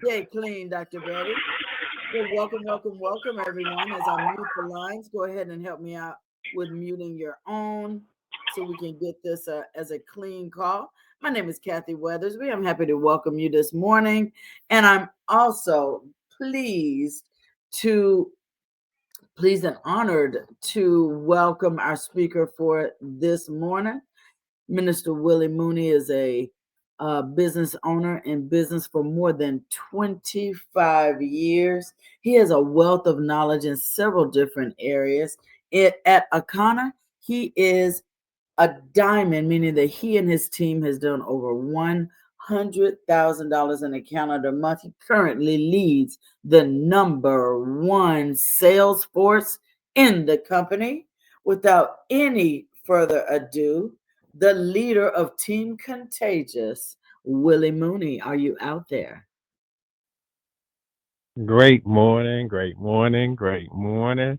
Okay, clean, Dr. Betty. Well, welcome, everyone. As I mute the lines, go ahead and help me out with muting your own so we can get this as a clean call. My name is Kathy Weathersby. I'm happy to welcome you this morning. And I'm also pleased to, pleased and honored to welcome our speaker for this morning. Minister Willie Mooney is a business owner in business for more than 25 years. He has a wealth of knowledge in several different areas. At Akana, he is a diamond, meaning that he and his team has done over $100,000 in a calendar month. He currently leads the number one sales force in the company. Without any further ado, the leader of Team Contagious, Willie Mooney. Are you out there? Great morning, great morning, great morning.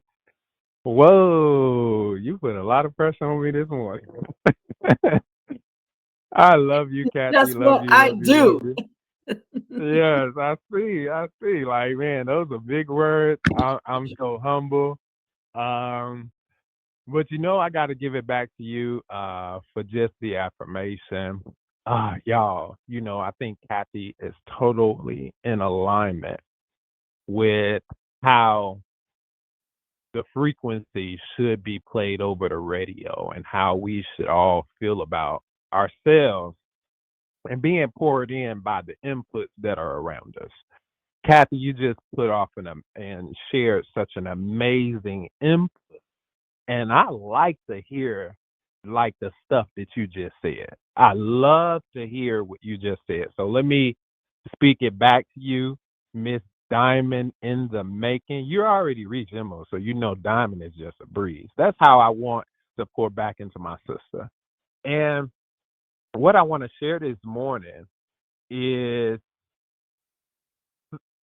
Whoa, you put a lot of pressure on me this morning. I love you, Kathy. That's Love what you, I love you, love do. you. Yes, I see. Like, man, those are big words. I'm so humble. Um, but I got to give it back to you for just the affirmation. Y'all, I think Kathy is totally in alignment with how the frequency should be played over the radio and how we should all feel about ourselves and being poured in by the inputs that are around us. Kathy, you just put off and shared such an amazing input. And I like to hear like the stuff that you just said. I love to hear what you just said. So let me speak it back to you, Miss Diamond in the making. You're already reached Emerald, so Diamond is just a breeze. That's how I want to pour back into my sister. And what I want to share this morning is,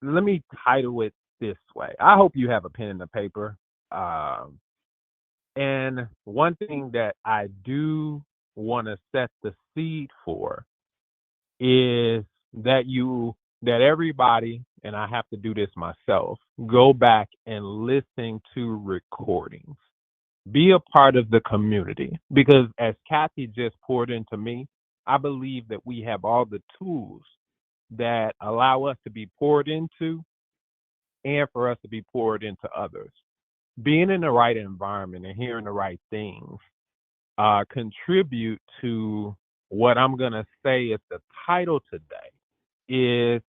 let me title it this way. I hope you have a pen and a paper. And one thing that I do want to set the seed for is that everybody, and I have to do this myself, go back and listen to recordings. Be a part of the community, because as Kathy just poured into me, I believe that we have all the tools that allow us to be poured into and for us to be poured into others. Being in the right environment and hearing the right things contribute to what I'm going to say is the title today is,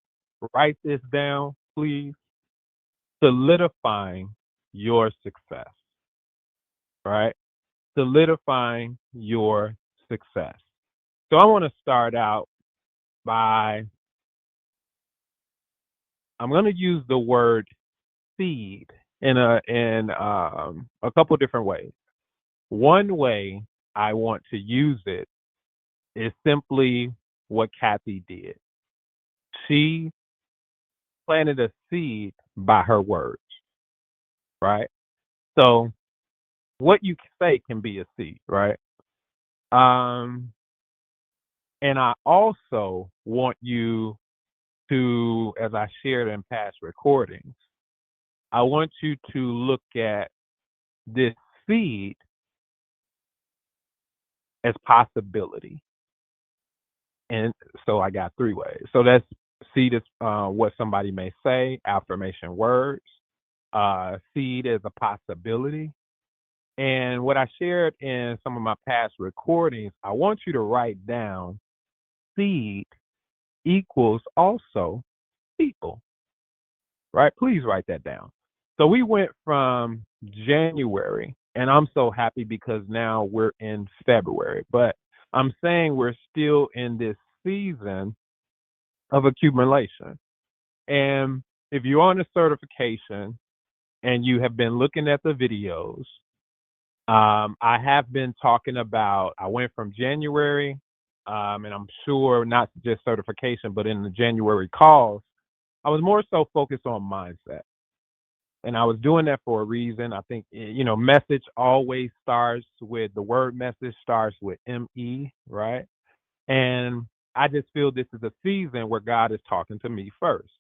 write this down, please, solidifying your success, right? Solidifying your success. So I want to start out by, I'm going to use the word seed in a couple different ways. One way I want to use it is simply what Kathy did. She planted a seed by her words, right? So what you say can be a seed, right? Um, and I also want you to, as I shared in past recordings, I want you to look at this seed as possibility. And so I got three ways. So that's seed is what somebody may say, affirmation words, seed is a possibility. And what I shared in some of my past recordings, I want you to write down seed equals also people, right? Please write that down. So we went from January, and I'm so happy because now we're in February, but I'm saying we're still in this season of accumulation. And if you're on a certification and you have been looking at the videos, I have been talking about, I went from January, and I'm sure not just certification, but in the January calls, I was more so focused on mindset. And I was doing that for a reason. I think, message always starts with, the word message starts with ME, right? And I just feel this is a season where God is talking to me first.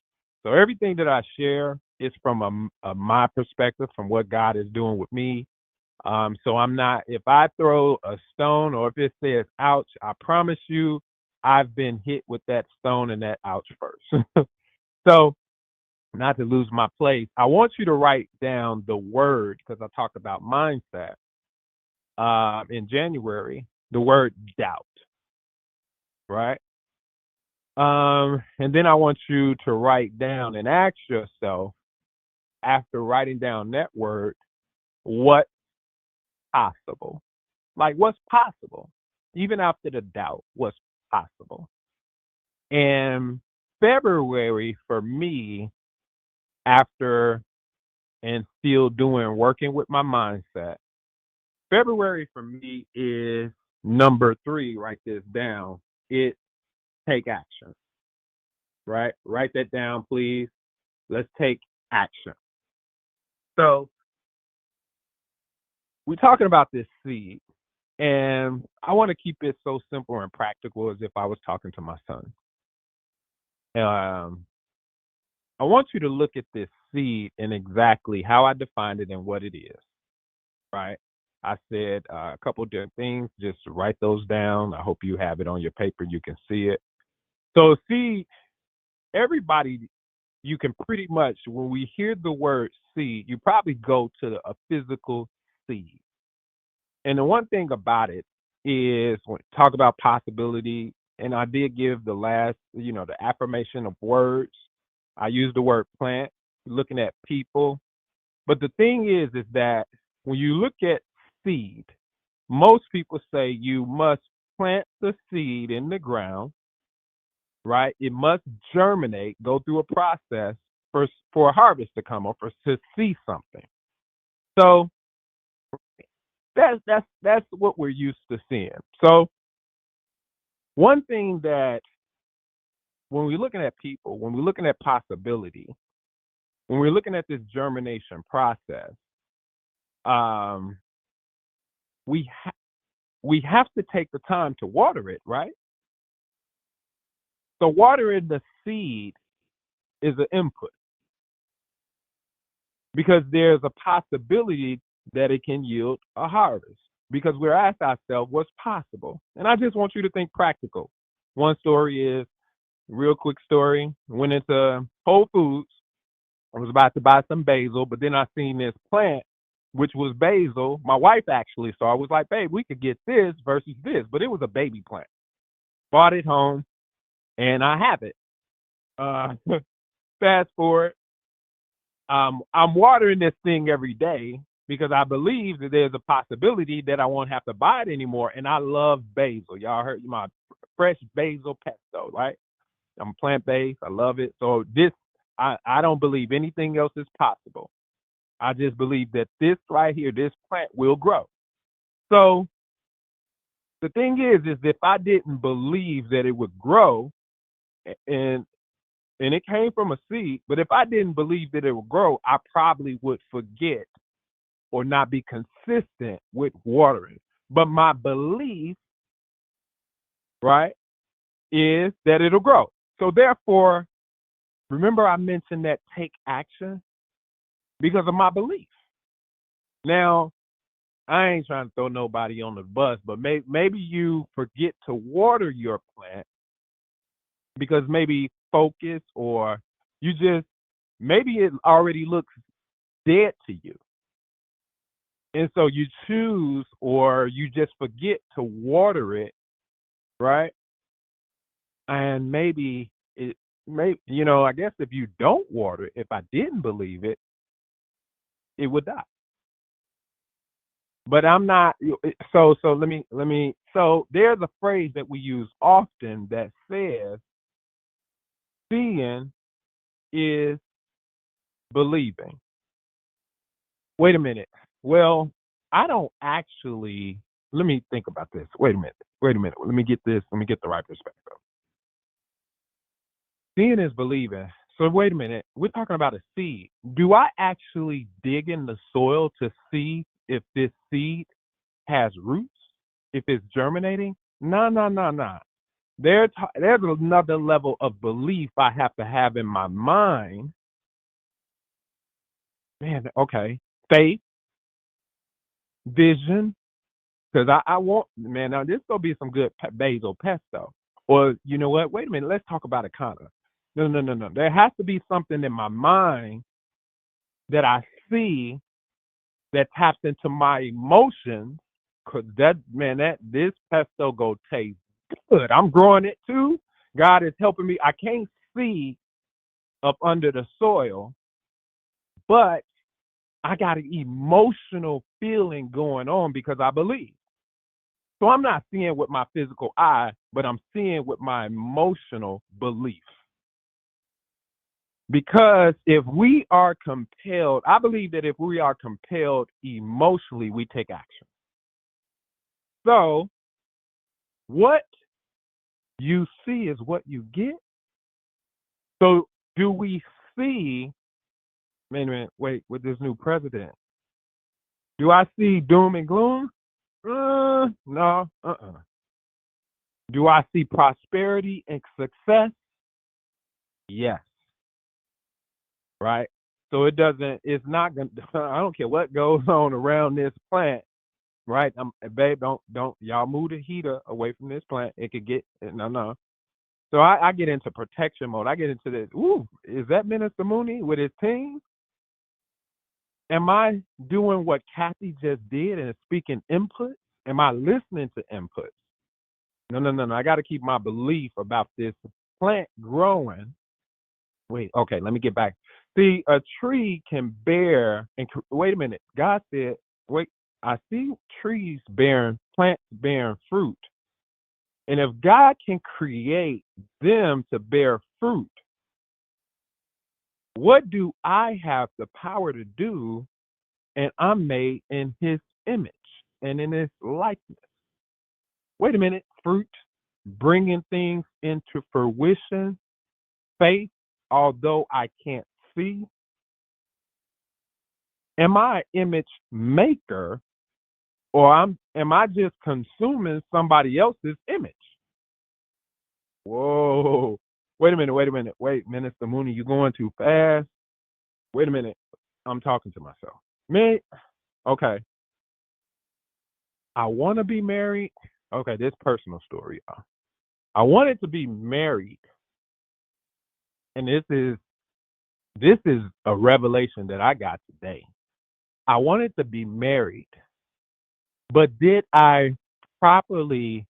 So everything that I share is from my perspective, from what God is doing with me. So I'm not, if I throw a stone or if it says ouch, I promise you I've been hit with that stone and that ouch first. So not to lose my place, I want you to write down the word because I talked about mindset in January, the word doubt, right? And then I want you to write down and ask yourself, after writing down that word, what's possible? Like, what's possible? Even after the doubt, what's possible? And February for me, after and still working with my mindset, February for me is number 3. Write this down. It take action, right? Write that down, please. Let's take action. So we're talking about this seed, and I want to keep it so simple and practical as if I was talking to my son. I want you to look at this seed and exactly how I defined it and what it is, right? I said a couple different things. Just write those down. I hope you have it on your paper. You can see it. So seed, everybody, you can pretty much, when we hear the word seed, you probably go to a physical seed. And the one thing about it is when talk about possibility, and I did give the last, the affirmation of words. I used the word plant, looking at people. But the thing is that when you look at seed, most people say you must plant the seed in the ground, right? It must germinate, go through a process for a harvest to come or to see something. So that's what we're used to seeing. So one thing that when we're looking at people, when we're looking at possibility, when we're looking at this germination process, we have to take the time to water it, right? So watering the seed is an input because there's a possibility that it can yield a harvest because we're asked ourselves what's possible. And I just want you to think practical. One story is, real quick story, went into Whole Foods. I was about to buy some basil, but then I seen this plant, which was basil. My wife actually saw. I was like, babe, we could get this versus this, but it was a baby plant. Bought it home, and I have it. Fast forward, I'm watering this thing every day because I believe that there's a possibility that I won't have to buy it anymore. And I love basil. Y'all heard my fresh basil pesto, right? I'm plant-based. I love it. So I don't believe anything else is possible. I just believe that this right here, this plant will grow. So the thing is if I didn't believe that it would grow, and it came from a seed, but if I didn't believe that it would grow, I probably would forget or not be consistent with watering. But my belief, right, is that it'll grow. So therefore, remember I mentioned that take action because of my belief. Now, I ain't trying to throw nobody on the bus, but maybe you forget to water your plant because maybe focus or maybe it already looks dead to you. And so you choose or you just forget to water it, right? And maybe I guess if you don't water it, if I didn't believe it, it would die. But I'm not, so so there's a phrase that we use often that says, seeing is believing. Wait a minute. Well, I don't actually, let me think about this. Wait a minute. Let me get this. Let me get the right perspective. Seeing is believing. So wait a minute. We're talking about a seed. Do I actually dig in the soil to see if this seed has roots? If it's germinating? No. There's another level of belief I have to have in my mind. Man, okay. Faith, vision, because I want, man, now this going to be some good basil pesto. Or, you know what? Wait a minute. Let's talk about Econo. No, no, no, no. There has to be something in my mind that I see that taps into my emotions. Cause this pesto go taste good. I'm growing it too. God is helping me. I can't see up under the soil, but I got an emotional feeling going on because I believe. So I'm not seeing with my physical eye, but I'm seeing with my emotional belief. Because if we are compelled, I believe that if we are compelled emotionally, we take action. So what you see is what you get. So do we see, wait, with this new president, do I see doom and gloom? No. Do I see prosperity and success? Yes. Right? So it's not going to, I don't care what goes on around this plant, right? Babe, don't, y'all move the heater away from this plant. It could get, no. So I get into protection mode. I get into this, is that Minister Mooney with his team? Am I doing what Kathy just did and speaking input? Am I listening to input? No. I got to keep my belief about this plant growing. Wait, okay, let me get back. See, a tree can bear, and wait a minute. God said, wait, I see plants bearing fruit. And if God can create them to bear fruit, what do I have the power to do? And I'm made in his image and in his likeness. Wait a minute, fruit, bringing things into fruition, faith, although I can't see. Am I an image maker, or am I just consuming somebody else's image? Whoa. Wait a minute. Wait, Minister Mooney, you're going too fast. Wait a minute. I'm talking to myself. Me? Okay. I want to be married. Okay, this personal story, y'all. I wanted to be married, and this is a revelation that I got today. I wanted to be married, but did I properly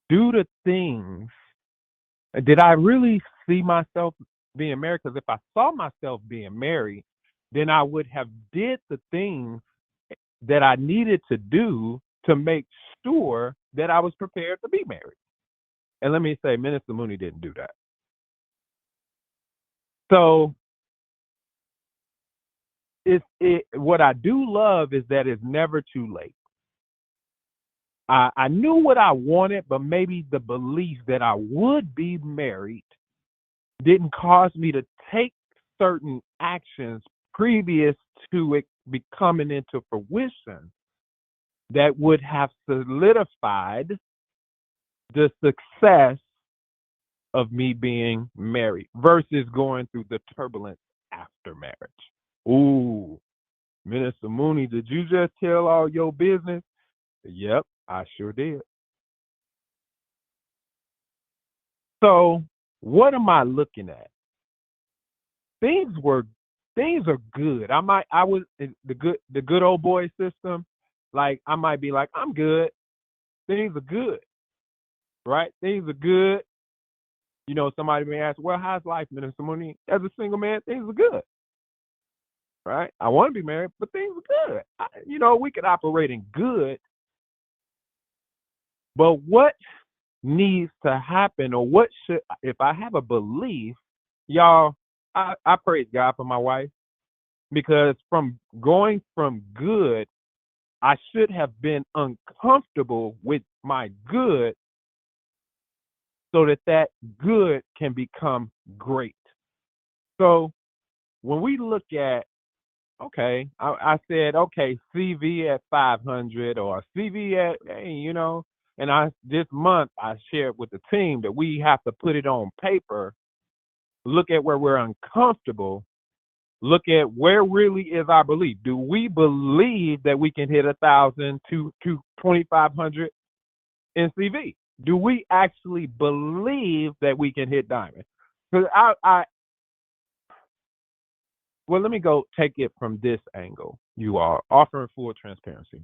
do the things? Did I really see myself being married? Because if I saw myself being married, then I would have did the things that I needed to do to make sure that I was prepared to be married. And let me say, Minister Mooney didn't do that. So what I do love is that it's never too late. I knew what I wanted, but maybe the belief that I would be married didn't cause me to take certain actions previous to it becoming into fruition that would have solidified the success of me being married versus going through the turbulence after marriage. Ooh, Minister Mooney, did you just tell all your business? Yep, I sure did. So what am I looking at? Things are good. I was the good old boy system. Like I might be like, I'm good. Things are good. Right? Things are good. You know, somebody may ask, well, how's life, Minister Mooney? As a single man, things are good. Right? I want to be married, but things are good. We could operate in good. But what needs to happen, or what should, if I have a belief, y'all, I praise God for my wife, because from going from good, I should have been uncomfortable with my good so that good can become great. So when we look at, okay, I said, okay, CV at 500 or CV at, hey, And this month I shared with the team that we have to put it on paper, look at where we're uncomfortable, look at where really is our belief. Do we believe that we can hit 1,000 to 2,500 NCV? Do we actually believe that we can hit diamond? Because well, let me go take it from this angle. You are offering full transparency.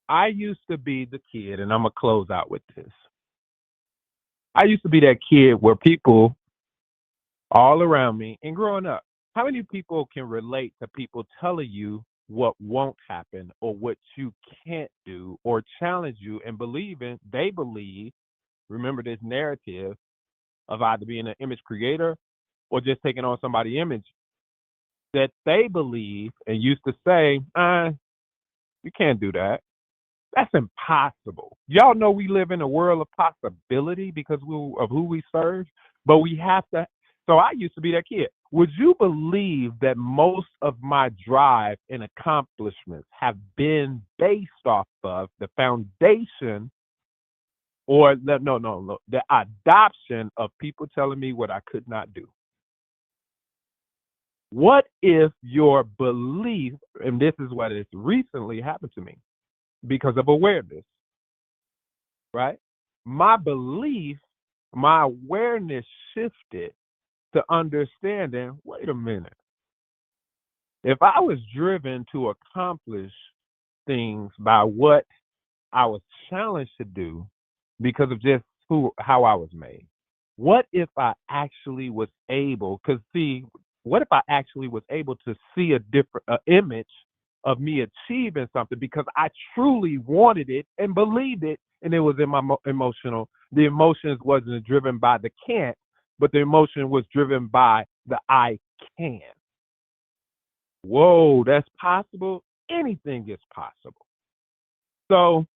I used to be the kid, and I'm gonna close out with this. I used to be that kid where people all around me, and growing up, how many people can relate to people telling you what won't happen or what you can't do or challenge you and they believe, remember this narrative of either being an image creator or just taking on somebody's image, that they believe and used to say, you can't do that. That's impossible. Y'all know we live in a world of possibility because of who we serve, but we have to. So I used to be that kid. Would you believe that most of my drive and accomplishments have been based off of the foundation or the adoption of people telling me what I could not do? What if your belief, and this is what has recently happened to me because of awareness, right? My belief, my awareness shifted to understanding, wait a minute. If I was driven to accomplish things by what I was challenged to do because of just how I was made, what if I actually was able, what if I actually was able to see a different image of me achieving something because I truly wanted it and believed it, and it was in my the emotions wasn't driven by the can't, but the emotion was driven by the I can. Whoa, that's possible. Anything is possible. So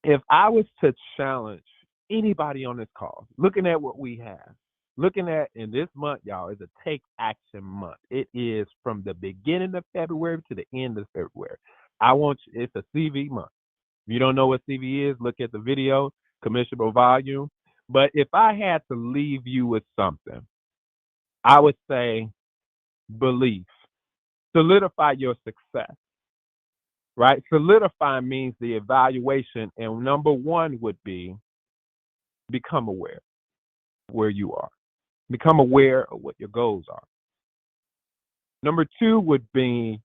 if I was to challenge anybody on this call, looking at what we have, looking at in this month, y'all, is a take action month. It is from the beginning of February to the end of February. It's a CV month. If you don't know what CV is, look at the video, commissionable volume. But if I had to leave you with something, I would say belief. Solidify your success, right? Solidify means the evaluation, and number one would be become aware of where you are. Become aware of what your goals are. Number two would be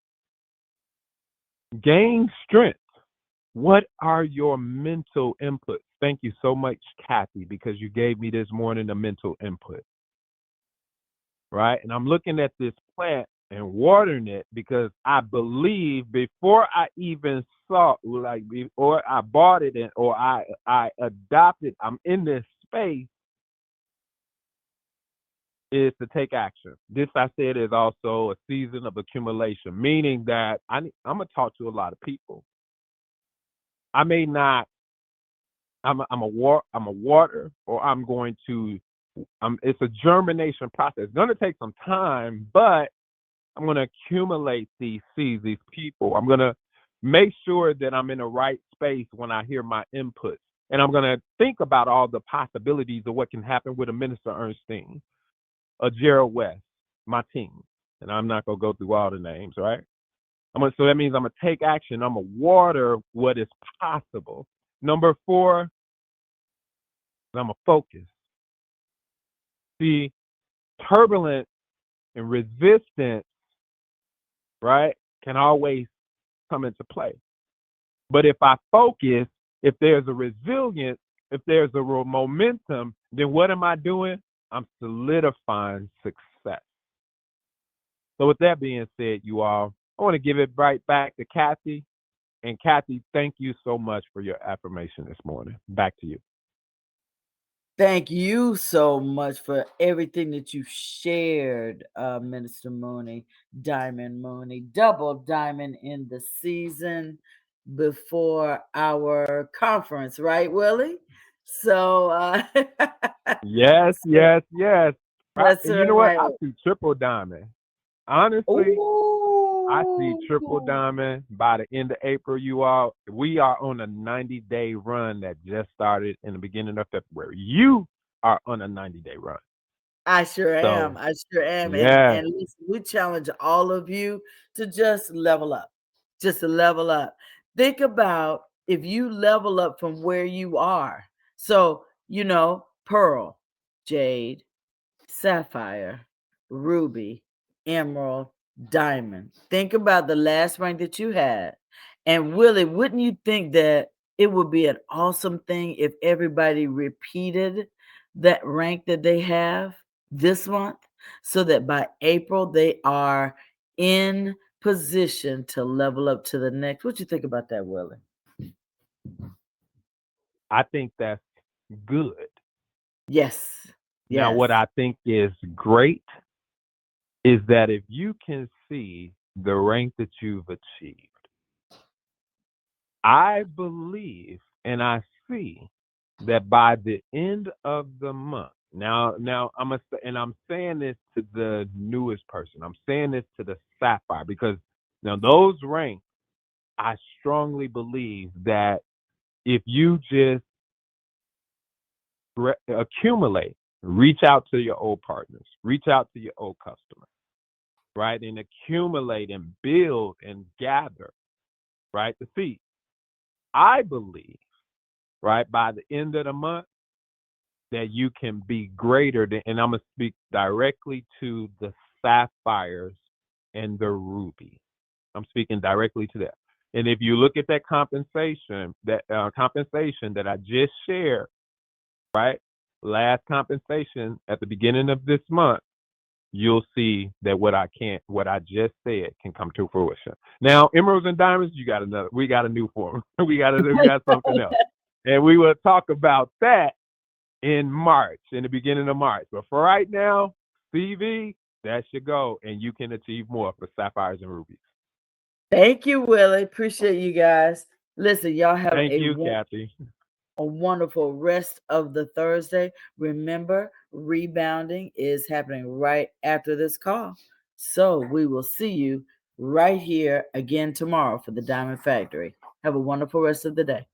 gain strength. What are your mental inputs? Thank you so much, Kathy, because you gave me this morning a mental input. Right? And I'm looking at this plant and watering it because I believe before I even saw, or I bought it or I adopted, I'm in this space, is to take action. This, I said, is also a season of accumulation, meaning that I'm going to talk to a lot of people. I may not, I'm a water, or I'm going to, it's a germination process. It's going to take some time, but I'm going to accumulate these seeds, these people. I'm going to make sure that I'm in the right space when I hear my inputs. And I'm going to think about all the possibilities of what can happen with a Minister Ernestine, a Gerald West, my team. And I'm not going to go through all the names, right? So that means I'm going to take action. I'm going to water what is possible. Number four, I'm going to focus. See, turbulence and resistance, right, can always come into play. But if I focus, if there's a resilience, if there's a real momentum, then what am I doing? I'm solidifying success. So with that being said, you all, I want to give it right back to Kathy. And Kathy, thank you so much for your affirmation this morning. Back to you. Thank you so much for everything that you shared, Minister Mooney, Diamond Mooney, double diamond in the season before our conference, right, Willie? So, yes. that's And you know what? right. I do triple diamond. Honestly, I see triple Ooh. diamond by the end of April. We are on a 90-day run that just started in the beginning of February. You are on a 90-day run. I sure am. So, I sure am. And yeah, and listen, we challenge all of you to just level up. Just to level up. Think about if you level up from where you are. So, pearl, jade, sapphire, ruby, emerald, diamond. Think about the last rank that you had. And Willie, wouldn't you think that it would be an awesome thing if everybody repeated that rank that they have this month so that by April they are in position to level up to the next? What you think about that, Willie? I think that's good. Yes. Now, Yes. what I think is great is that if you can see the rank that you've achieved, I believe and I see that by the end of the month, now I'm saying this to the newest person. I'm saying this to the sapphire because now those ranks, I strongly believe that if you just accumulate, reach out to your old partners, reach out to your old customers, right, and accumulate and build and gather, right, the seed. I believe, right, by the end of the month that you can be greater than, and I'm gonna speak directly to the sapphires and the ruby. I'm speaking directly to that. And if you look at that compensation that I just shared, right, last compensation at the beginning of this month, you'll see that what I just said can come to fruition. Now, emeralds and diamonds, we got a new form. we got something else. And we will talk about that in March, in the beginning of March. But for right now, CV, that's your goal, and you can achieve more for sapphires and rubies. Thank you, Willie. Appreciate you guys. Listen, y'all have Thank you, Kathy. a wonderful rest of the Thursday. Remember, rebounding is happening right after this call. So we will see you right here again tomorrow for the Diamond Factory. Have a wonderful rest of the day.